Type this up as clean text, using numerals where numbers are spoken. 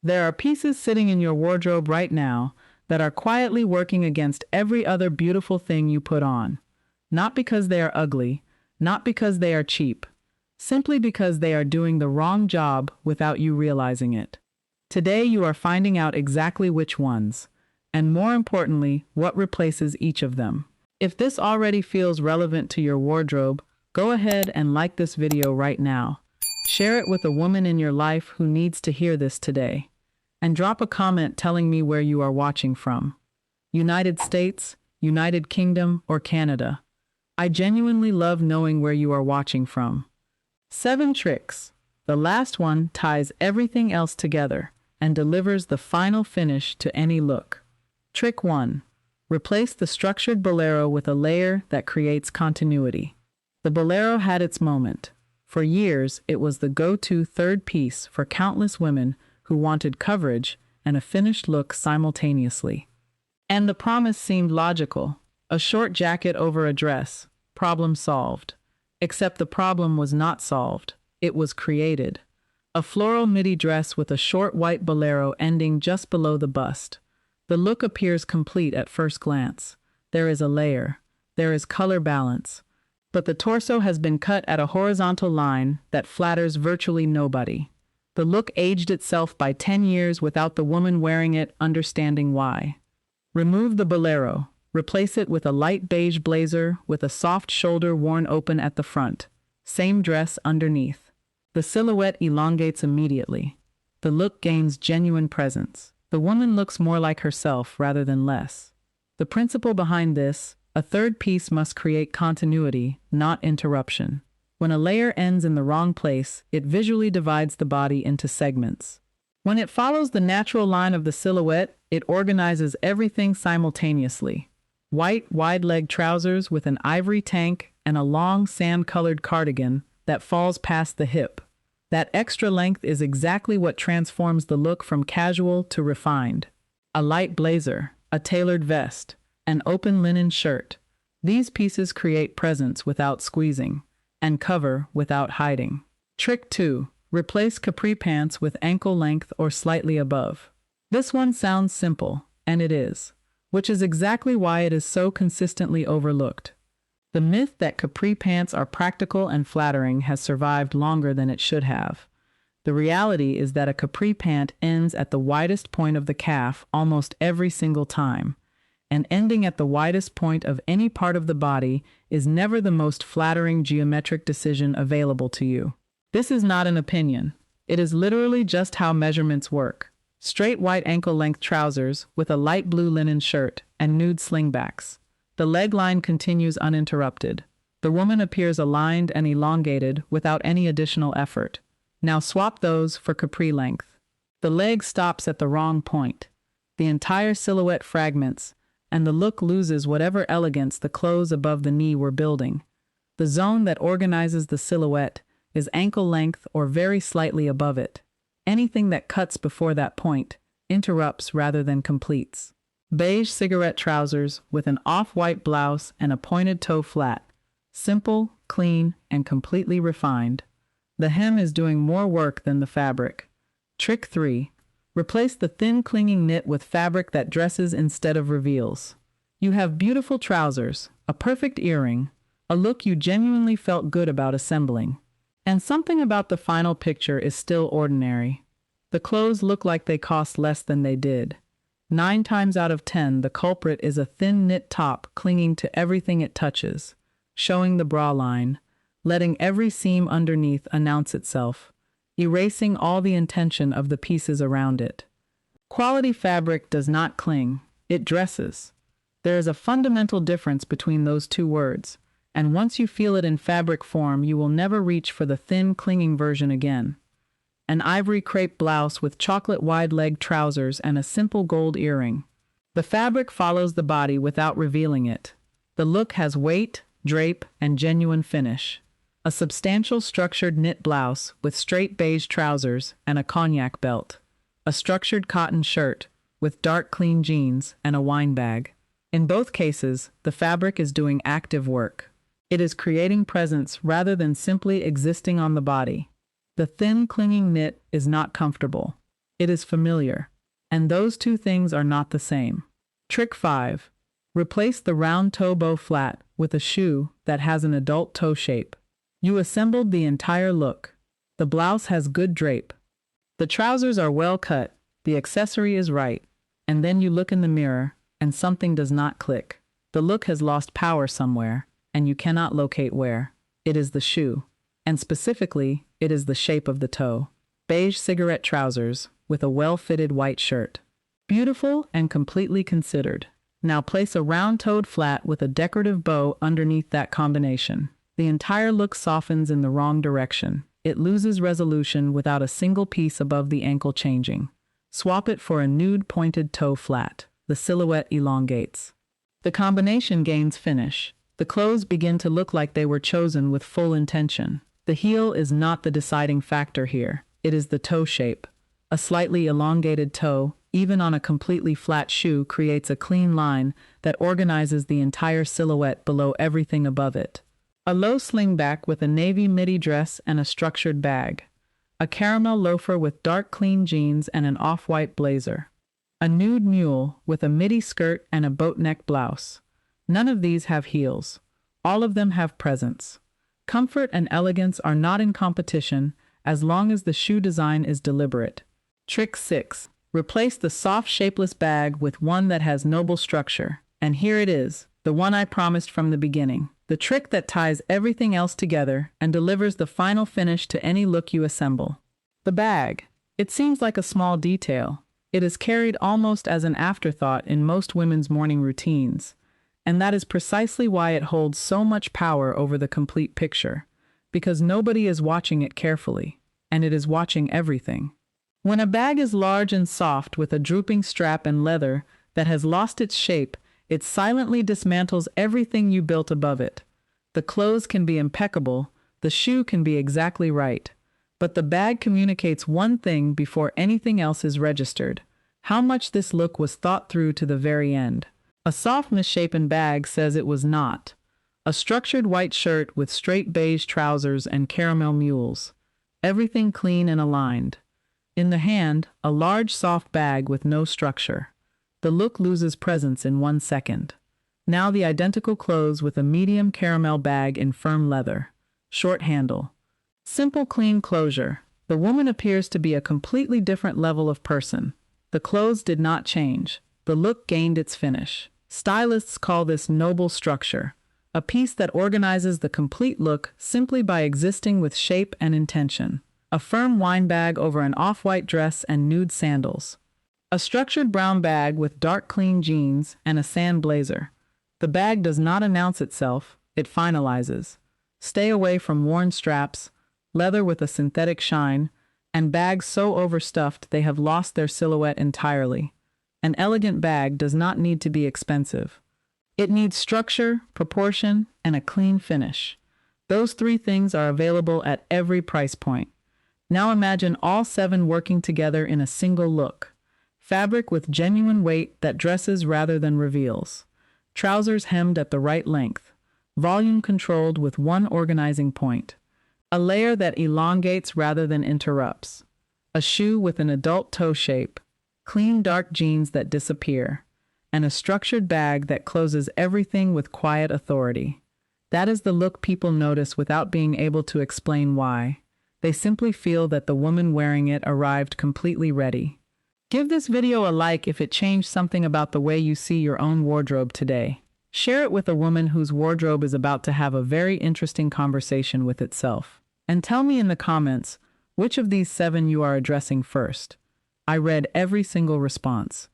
There are pieces sitting in your wardrobe right now that are quietly working against every other beautiful thing you put on. Not because they are ugly, not because they are cheap, simply because they are doing the wrong job without you realizing it. Today you are finding out exactly which ones, and more importantly, what replaces each of them. If this already feels relevant to your wardrobe, go ahead and like this video right now. Share it with a woman in your life who needs to hear this today. And drop a comment telling me where you are watching from. United States, United Kingdom, or Canada. I genuinely love knowing where you are watching from. 7 tricks. The last one ties everything else together and delivers the final finish to any look. Trick 1. Replace the structured bolero with a layer that creates continuity. The bolero had its moment. For years, it was the go-to third piece for countless women who wanted coverage and a finished look simultaneously. And the promise seemed logical. A short jacket over a dress. Problem solved. Except the problem was not solved. It was created. A floral midi dress with a short white bolero ending just below the bust. The look appears complete at first glance. There is a layer. There is color balance. But the torso has been cut at a horizontal line that flatters virtually nobody. The look aged itself by 10 years without the woman wearing it understanding why. Remove the bolero. Replace it with a light beige blazer with a soft shoulder worn open at the front. Same dress underneath. The silhouette elongates immediately. The look gains genuine presence. The woman looks more like herself rather than less. The principle behind this, a third piece must create continuity, not interruption. When a layer ends in the wrong place, it visually divides the body into segments. When it follows the natural line of the silhouette, it organizes everything simultaneously. White, wide-leg trousers with an ivory tank and a long, sand-colored cardigan that falls past the hip. That extra length is exactly what transforms the look from casual to refined. A light blazer, a tailored vest, an open linen shirt. These pieces create presence without squeezing, and cover without hiding. Trick 2. Replace capri pants with ankle length or slightly above. This one sounds simple, and it is, which is exactly why it is so consistently overlooked. The myth that capri pants are practical and flattering has survived longer than it should have. The reality is that a capri pant ends at the widest point of the calf almost every single time. And ending at the widest point of any part of the body is never the most flattering geometric decision available to you. This is not an opinion. It is literally just how measurements work. Straight white ankle-length trousers with a light blue linen shirt and nude slingbacks. The leg line continues uninterrupted. The woman appears aligned and elongated without any additional effort. Now swap those for capri length. The leg stops at the wrong point. The entire silhouette fragments, and the look loses whatever elegance the clothes above the knee were building. The zone that organizes the silhouette is ankle length or very slightly above it. Anything that cuts before that point interrupts rather than completes. Beige cigarette trousers with an off-white blouse and a pointed toe flat. Simple, clean, and completely refined. The hem is doing more work than the fabric. Trick 3. Replace the thin clinging knit with fabric that dresses instead of reveals. You have beautiful trousers, a perfect earring, a look you genuinely felt good about assembling. And something about the final picture is still ordinary. The clothes look like they cost less than they did. 9 times out of 10, the culprit is a thin knit top clinging to everything it touches, showing the bra line, letting every seam underneath announce itself, erasing all the intention of the pieces around it. Quality fabric does not cling, it dresses. There is a fundamental difference between those two words, and once you feel it in fabric form, you will never reach for the thin, clinging version again. An ivory crepe blouse with chocolate wide-leg trousers and a simple gold earring. The fabric follows the body without revealing it. The look has weight, drape, and genuine finish. A substantial structured knit blouse with straight beige trousers and a cognac belt. A structured cotton shirt with dark clean jeans and a wine bag. In both cases, the fabric is doing active work. It is creating presence rather than simply existing on the body. The thin clinging knit is not comfortable. It is familiar. And those two things are not the same. Trick 5. Replace the round toe bow flat with a shoe that has an adult toe shape. You assembled the entire look. The blouse has good drape. The trousers are well cut. The accessory is right. And then you look in the mirror, and something does not click. The look has lost power somewhere, and you cannot locate where. It is the shoe. And specifically, it is the shape of the toe. Beige cigarette trousers with a well-fitted white shirt. Beautiful and completely considered. Now place a round-toed flat with a decorative bow underneath that combination. The entire look softens in the wrong direction. It loses resolution without a single piece above the ankle changing. Swap it for a nude pointed toe flat. The silhouette elongates. The combination gains finish. The clothes begin to look like they were chosen with full intention. The heel is not the deciding factor here. It is the toe shape. A slightly elongated toe, even on a completely flat shoe, creates a clean line that organizes the entire silhouette below everything above it. A low slingback with a navy midi dress and a structured bag. A caramel loafer with dark clean jeans and an off-white blazer. A nude mule with a midi skirt and a boat neck blouse. None of these have heels. All of them have presence. Comfort and elegance are not in competition as long as the shoe design is deliberate. Trick 6. Replace the soft, shapeless bag with one that has noble structure. And here it is, the one I promised from the beginning. The trick that ties everything else together and delivers the final finish to any look you assemble. The bag. It seems like a small detail. It is carried almost as an afterthought in most women's morning routines. And that is precisely why it holds so much power over the complete picture. Because nobody is watching it carefully, and it is watching everything. When a bag is large and soft with a drooping strap and leather that has lost its shape, it silently dismantles everything you built above it. The clothes can be impeccable, the shoe can be exactly right, but the bag communicates one thing before anything else is registered: how much this look was thought through to the very end. A soft, misshapen bag says it was not. A structured white shirt with straight beige trousers and caramel mules. Everything clean and aligned. In the hand, a large soft bag with no structure. The look loses presence in 1 second. Now the identical clothes with a medium caramel bag in firm leather. Short handle. Simple, clean closure. The woman appears to be a completely different level of person. The clothes did not change. The look gained its finish. Stylists call this noble structure. A piece that organizes the complete look simply by existing with shape and intention. A firm wine bag over an off-white dress and nude sandals. A structured brown bag with dark clean jeans and a sand blazer. The bag does not announce itself, it finalizes. Stay away from worn straps, leather with a synthetic shine, and bags so overstuffed they have lost their silhouette entirely. An elegant bag does not need to be expensive. It needs structure, proportion, and a clean finish. Those 3 things are available at every price point. Now imagine all 7 working together in a single look. Fabric with genuine weight that dresses rather than reveals. Trousers hemmed at the right length. Volume controlled with one organizing point. A layer that elongates rather than interrupts. A shoe with an adult toe shape. Clean dark jeans that disappear. And a structured bag that closes everything with quiet authority. That is the look people notice without being able to explain why. They simply feel that the woman wearing it arrived completely ready. Give this video a like if it changed something about the way you see your own wardrobe today. Share it with a woman whose wardrobe is about to have a very interesting conversation with itself. And tell me in the comments which of these 7 you are addressing first. I read every single response.